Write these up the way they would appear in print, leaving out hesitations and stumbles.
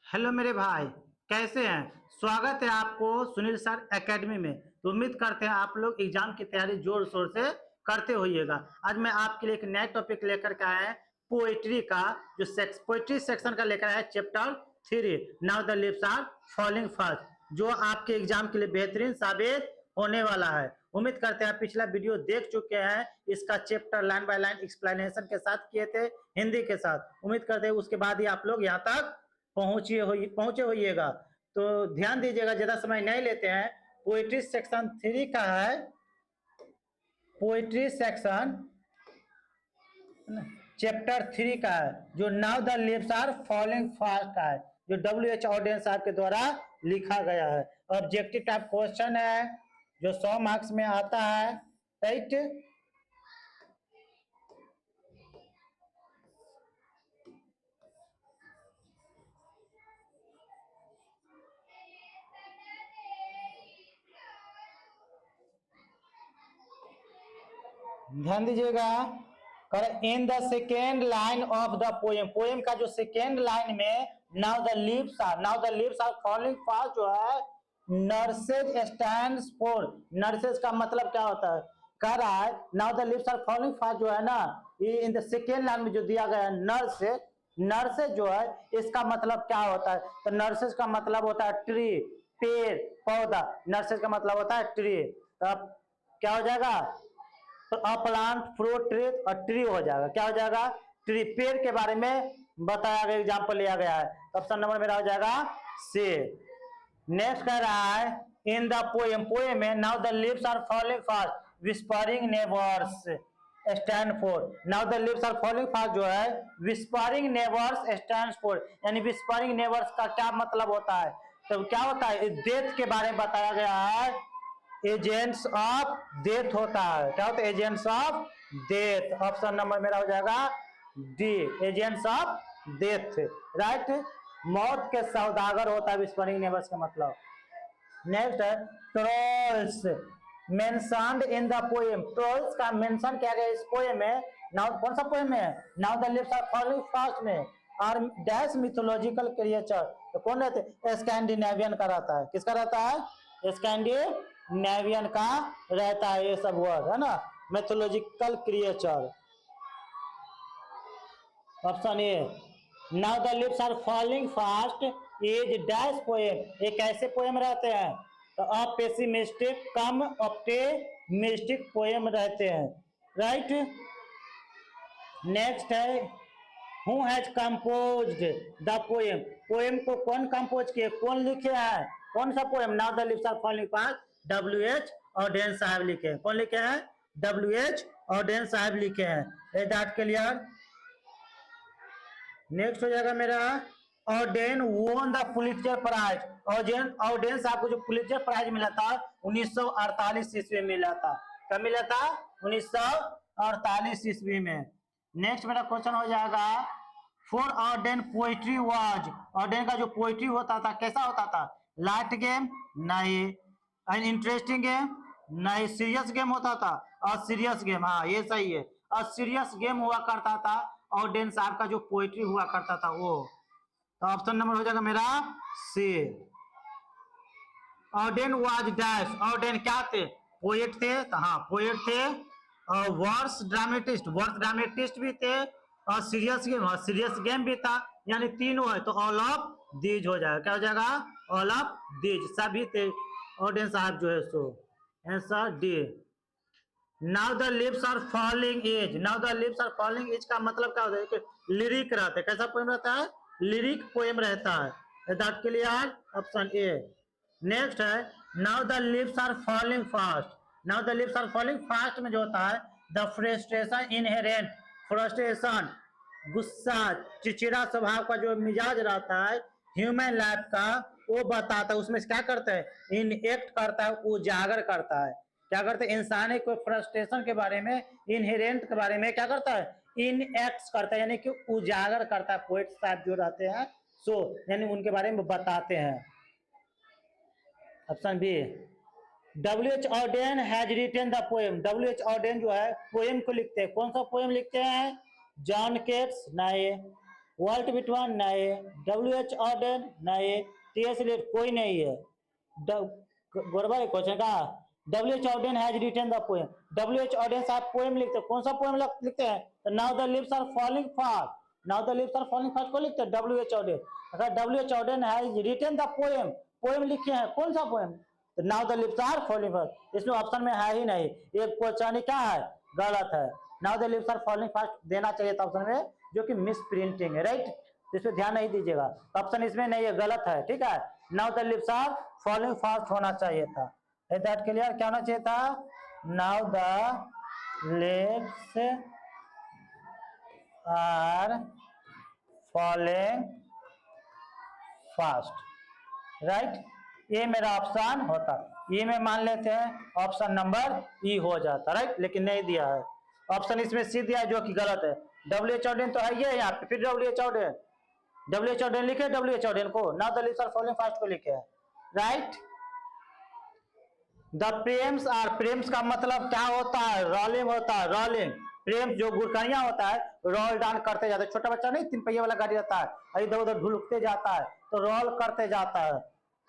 Hello मेरे भाई, कैसे हैं। स्वागत है आपको सुनील सर एकेडमी में। तो उम्मीद करते हैं आप लोग एग्जाम की तैयारी जोर शोर से करते होइएगा। आज मैं आपके लिए एक नया टॉपिक लेकर के आया है, पोइट्री का। जो पोइट्री सेक्शन का लेकर आया है chapter 3, now the leaves are falling fast, जो आपके एग्जाम के लिए बेहतरीन साबित होने वाला है। उम्मीद करते हैं आप पिछला वीडियो देख चुके हैं, इसका chapter line by line explanation के साथ किए थे, हिंदी के साथ। उम्मीद करते हैं उसके बाद ही आप लोग यहाँ तक पहुंचे होइएगा। तो ध्यान दीजिएगा, ज्यादा समय नहीं लेते हैं। पोइट्री सेक्शन 3 का है, पोइट्री सेक्शन चैप्टर 3 का है, जो now the leaves are falling fast का है, जो WH ऑडियंस साहब के द्वारा लिखा गया है। ऑब्जेक्टिव टाइप क्वेश्चन है, जो 100 मार्क्स में आता है। राइट, ध्यान दीजिएगा। In the second line of the poem, poem का जो सेकेंड लाइन में now the leaves are falling fast जो है, नर्सेज स्टैंड्स फॉर, नर्सेज का मतलब क्या होता है, कह रहा है now the leaves are falling fast जो है ना, ये इन द सेकेंड लाइन में जो दिया गया है नर्सेज, नर्सेज जो है इसका मतलब क्या होता है। तो नर्सेज का मतलब होता है ट्री, पेड़ पौधा। नर्सेज का मतलब होता है ट्री। तो अब क्या हो जाएगा, तो अ प्लांट फ्रूट ट्री, और ट्री हो जाएगा। क्या हो जाएगा, ट्री, पेड़ के बारे में बताया गया, एग्जाम्पल लिया गया है। ऑप्शन नंबर मेरा हो जाएगा सी। नेक्स्ट कह रहा है इन द पोएम, पोएम में now the leaves are falling fast whispering neighbours stand for. Now the leaves are falling fast जो है, विस्परिंग नेबर्स स्टैंड फॉर, यानी विस्परिंग नेबर्स का क्या मतलब होता है। तो क्या होता है, डेथ के बारे में बताया गया है। एजेंट्स ऑफ डेथ होता है। क्या होता है, agents of death. Option number मेरा हो जाएगा D, agents of death. Right, मौत के सौदागर होता है विस्परिंग नेबर्स का मतलब। नेक्स्ट है trolls mentioned in the poem, trolls का मेंशन किया गया इस पोएम में। नाउ कौन सा पोएम है, now the leaves are falling fast में। और डैश मिथोलॉजिकल क्रिएचर, तो कौन रहते हैं, स्कैंडिनेवियन का रहता है। किसका रहता है, स्कैंडिनेवियन का रहता है ये सब वर्ड है ना, mythological creature. Option A, now the lips are falling fast is dash poem, एक ऐसे पोएम रहते हैं। तो अब पेसिमिस्टिक कम ऑप्टिमिस्टिक पोएम रहते हैं। राइट, नेक्स्ट है who has composed the poem, poem को कौन कंपोज किए, कौन लिखे हैं, कौन सा poem, now the lips are falling fast WH audience साहब लिखे हैं। कौन लिखे हैं, WH ऑडियंस साहब लिखे हैं। Is that clear. नेक्स्ट हो जाएगा मेरा Odean won the Pulitzer prize. Odean साहब को जो पुलित्जर प्राइज मिला था 1948 ईस्वी में मिला था। कब मिला था, 1948 ईस्वी में। नेक्स्ट मेरा क्वेश्चन हो जाएगा for Odean poetry was, Odean का जो पोइट्री होता था कैसा होता था, लाइट गेम नहीं, एन इंटरेस्टिंग गेम नहीं, सीरियस गेम होता था। और सीरियस गेम, हाँ ये सही है, और सीरियस गेम हुआ करता था। ऑडेन साहब का जो पोइट्री हुआ करता था वो। तो ऑप्शन नंबर हो जाएगा मेरा सी। ऑडेन वाज डैश, ऑडेन क्या थे, पोएट थे। तो हाँ पोएट थे, और वर्स ड्रामेटिस्ट भी थे, और सीरियस गेम, और सीरियस गेम भी था। यानी तीनों है, तो ऑल ऑफ दीज हो जाएगा। क्या हो जाएगा, ऑल ऑफ दीज सभी थे ऑडेन साहब जो है सो। Answer D. Now the lips are falling edge, now the lips are falling edge का मतलब क्या होता है, लिरिक रहता है। कैसा पोएम रहता है, लिरिक पोएम रहता है। That clear, option A. Next है now the lips are falling fast, now the lips are falling fast में जो होता है द फ्रस्ट्रेशन इनहेरेंट, फ्रस्ट्रेशन गुस्सा चिड़चिड़ा स्वभाव का जो मिजाज रहता है ह्यूमन लाइफ का, वो बताता है। उसमें क्या करता है, इन एक्ट करता है, उजागर करता है। क्या करते हैं, इंसानी को फ्रस्ट्रेशन के बारे में, इनहेरेंट के बारे में क्या करता है, इन एक्ट्स करता है, यानी कि उजागर करता है। पोएट साहब जो रहते हैं सो, यानी उनके बारे में बताते हैं। Option B, WH Odean has written the poem, WH Odean जो है पोएम को लिखते हैं। कौन सा पोएम लिखते हैं, जॉन केट्स नहीं, वाल्ट विटमैन नहीं, WH ऑर्डन नहीं, TS एलियट कोई नहीं है। गोरबा क्वेश्चन का WH Orton has written the poem. WH Orton साहब पोएम लिखते हैं, कौन सा पोएम लिखते हैं? तो now the leaves are falling fast, now the leaves are falling fast को लिखते हैं WH ऑर्डन। अगर WH Orton has written the poem, poem लिखे हैं, कौन सा पोएम? तो now the leaves are falling fast, इसमें ऑप्शन में है ही नहीं, ये क्वेश्चन क्या है, गलत है। Now the leaves are falling fast देना चाहिए था ऑप्शन में, जो कि मिस प्रिंटिंग है, राइट। इस पर ध्यान नहीं दीजिएगा, ऑप्शन इसमें नहीं है, गलत है, ठीक है। Now the leaves are falling fast होना चाहिए था। Is that clear? क्या होना चाहिए था? Now the leaves are falling fast, right. ये मेरा ऑप्शन होता, ये में मान लेते हैं ऑप्शन नंबर ई हो जाता, राइट, लेकिन नहीं दिया है ऑप्शन, इसमें सी दिया है जो कि गलत है। WH ऑर्डन तो है ये यहाँ पे, फिर WH ऑर्डन, WH ऑर्डन लिखे, WH ऑर्डन को, now the leaves are falling fast को लिखे, right. The Prem's are, Prem's का मतलब क्या होता है? रोलिंग होता है, रोलिंग। प्रेम जो गुरकनिया होता है, रोल डाउन करते जाते हैं, छोटा बच्चा नहीं 3 पहिया वाला गाड़ी रहता है, इधर उधर ढुलकते जाता है तो रोल करते जाता है,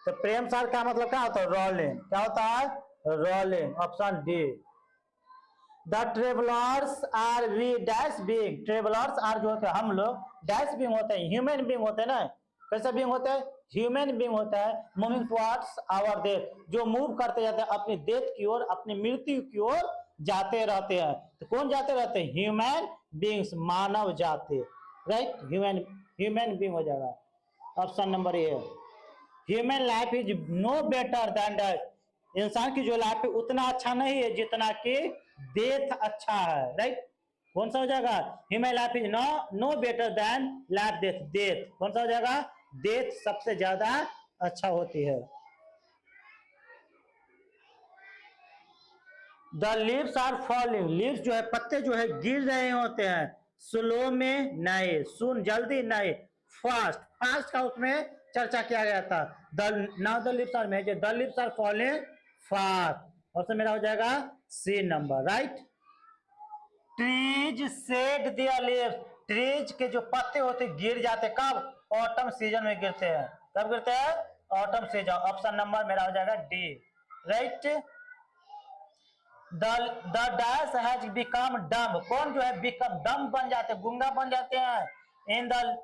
तो प्रेम सार का मतलब क्या होता है? रोलिंग। क्या होता है? Rolling, option D. The travellers are we dash being, travellers are जो होते हैं हम लोग, डैश बीइंग होते हैं, ह्यूमन बीइंग होते हैं ना, कैसे बीइंग होते हैं? ह्यूमन बीइंग होता है, मूविंग टुवर्ड्स आवर डेथ, जो मूव करते जाते हैं अपनी डेथ की ओर, अपनी मृत्यु की ओर जाते रहते हैं। तो कौन जाते रहते हैं? ह्यूमन बीइंग्स, मानव जाते, राइट, ह्यूमन बीइंग हो जाएगा, option number A. Human life is no better than death, इंसान की जो लाइफ है उतना अच्छा नहीं है जितना कि डेथ अच्छा है, राइट। कौन सा हो जाएगा? Human life is no better than life death, death कौन सा हो जाएगा? डेथ सबसे ज्यादा अच्छा होती है। The leaves are falling, leaves जो है पत्ते जो है गिर रहे होते हैं, स्लो में नहीं, सुन जल्दी नहीं, फास्ट, फास्ट का उसमें चर्चा किया गया था। Now the leaves are major, the leaves are falling fast, option मेरा हो जाएगा सी number, right. Trees shade there leaves, trees के जो पत्ते होते गिर जाते, कब? ऑटम सीजन में गिरते हैं, कब गिरते हैं? ऑटम सीजन, ऑप्शन नंबर मेरा हो जाएगा D, right. The dash has become डम, कौन जो है बिकम डम बन जाते, गूंगा बन जाते हैं। In the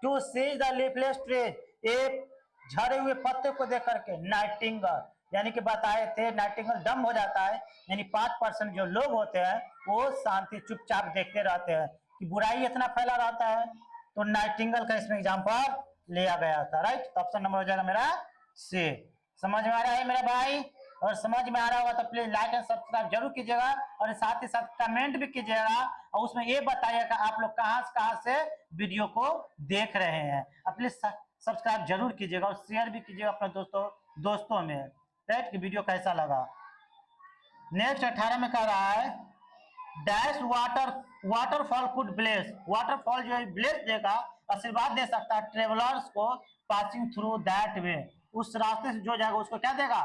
two see the leafless trees, एक झड़े हुए पत्ते को देख करके, नाइटिंगल यानी कि बताए थे नाइटिंगल डम हो जाता है, यानी 5% जो लोग होते हैं वो शांति चुपचाप देखते रहते हैं कि बुराई इतना फैला रहता है, तो नाइटिंगल का इसमें एग्जांपल लिया गया था, राइट। तो ऑप्शन नंबर हो जाएगा मेरा सी। समझ में आ रहा है मेरा भाई? और समझ में आ रहा होगा तो प्लीज लाइक एंड सब्सक्राइब जरूर कीजिएगा, और साथ ही साथ कमेंट भी कीजिएगा, और उसमें ये बताइएगा आप लोग कहां से वीडियो को देख रहे हैं। प्लीज सब्सक्राइब जरूर कीजिएगा और शेयर भी कीजिएगा अपने दोस्तों में, राइट, कि वीडियो कैसा लगा। नेक्स्ट 18 में कह रहा है dash waterfall could bless, waterfall जो है ब्लेस देगा, आशीर्वाद दे सकता है ट्रेवलर्स को पासिंग थ्रू दैट वे, उस रास्ते से जो जाएगा उसको क्या देगा,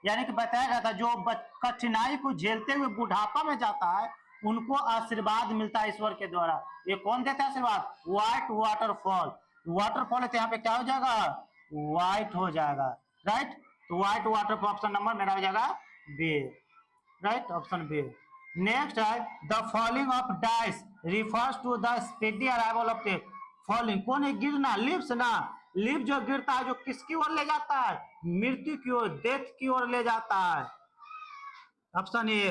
यानी कि बताया गया था जो कठिनाई को झेलते हुए बुढ़ापा में जाता है उनको आशीर्वाद मिलता है ईश्वर के द्वारा। ये कौन देता है आशीर्वाद? व्हाइट वाटरफॉल, वाटरफॉल है तो यहाँ पे क्या हो जाएगा? व्हाइट हो जाएगा, राइट। तो व्हाइट वाटरफॉल ऑप्शन नंबर मेरा हो जाएगा B, right, option B. Next है the falling of dice refers to the speedy arrival of death, falling कौन है? गिरना, लिव्स ना, लिव जो गिरता है जो किसकी ओर ले जाता है? मृत्यु की ओर, डेथ की ओर ले जाता है, option A.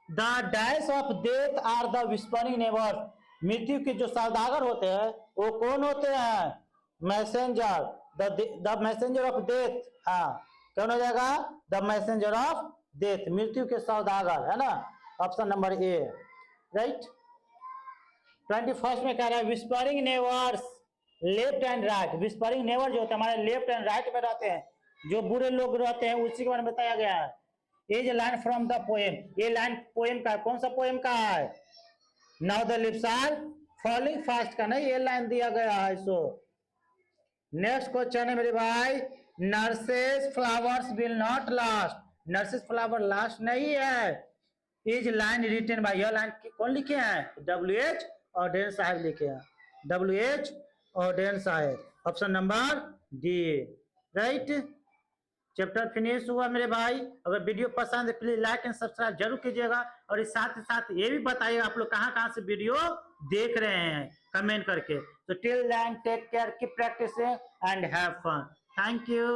The dice of death are the whispering neighbours, मृत्यु के जो सौदागर होते हैं वो कौन होते हैं? Messenger, the messenger of death, हाँ कौन हो जाएगा? द मैसेंजर ऑफ डेथ, मृत्यु के सौदागर, है ना, ऑप्शन नंबर ए, राइट। 21 में कह रहा है whispering neighbours left and right, whispering neighbour जो होते हैं हमारे लेफ्ट एंड राइट में रहते हैं, जो बुरे लोग रहते हैं, उसी के बारे में बताया गया है। Is line from the poem, ये लाइन पोएम का, कौन सा पोएम का है? Now the leaves are falling fast का नहीं, ये लाइन दिया गया है। सो नेक्स्ट क्वेश्चन है मेरे भाई, nurses flowers will not last, nurses flower last नहीं है। इज लाइन रिटन बाय, यह लाइन कौन लिखे हैं? WH ऑर्डन साहब लिखे हैं, WH ऑडियंस आए, option number D, right. Chapter finish हुआ मेरे भाई। अगर वीडियो पसंद है प्लीज लाइक एंड सब्सक्राइब जरूर कीजिएगा, और इस साथ ही साथ ये भी बताइएगा आप लोग कहाँ से वीडियो देख रहे हैं कमेंट करके। तो till then take care, keep practising and have fun. Thank you.